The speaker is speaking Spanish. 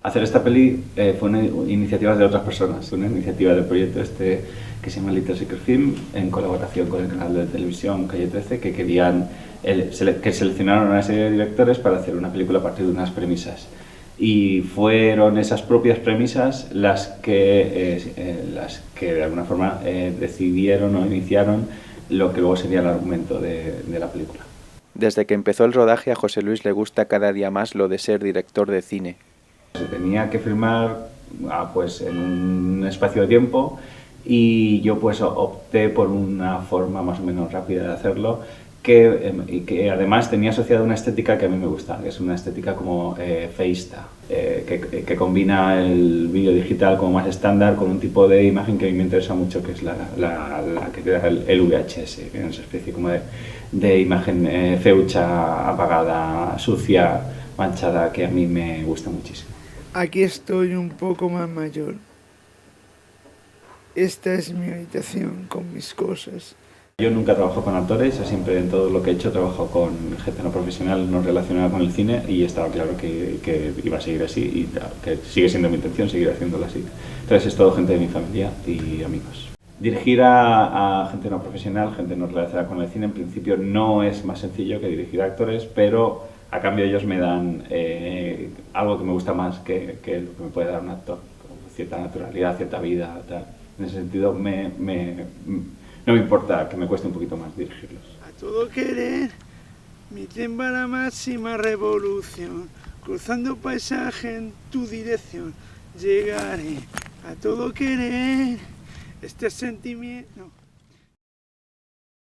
Hacer esta peli fue una iniciativa de otras personas, una iniciativa del proyecto que se llama Little Secret Film, en colaboración con el canal de televisión Calle 13, que querían que seleccionaron una serie de directores para hacer una película a partir de unas premisas. Y fueron esas propias premisas las que de alguna forma decidieron o iniciaron lo que luego sería el argumento de la película. Desde que empezó el rodaje, a José Luis le gusta cada día más lo de ser director de cine. Se tenía que filmar pues en un espacio de tiempo y yo pues opté por una forma más o menos rápida de hacerlo que además tenía asociada una estética que a mí me gusta, que es una estética como feísta, que combina el vídeo digital como más estándar con un tipo de imagen que a mí me interesa mucho, que es la que queda el VHS, que es una especie como de imagen feucha, apagada, sucia, manchada, que a mí me gusta muchísimo. Aquí estoy un poco más mayor. Esta es mi habitación con mis cosas. Yo nunca trabajo con actores, siempre en todo lo que he hecho trabajo con gente no profesional, no relacionada con el cine, y estaba claro que iba a seguir así y que sigue siendo mi intención seguir haciéndolo así. Entonces es todo gente de mi familia y amigos. Dirigir a gente no profesional, gente no relacionada con el cine, en principio no es más sencillo que dirigir a actores, pero a cambio ellos me dan algo que me gusta más que lo que me puede dar un actor, cierta naturalidad, cierta vida, tal. En ese sentido no me importa que me cueste un poquito más dirigirlos. A todo querer, mi tren va a la máxima revolución, cruzando paisaje en tu dirección, llegaré a todo querer, este sentimiento... No.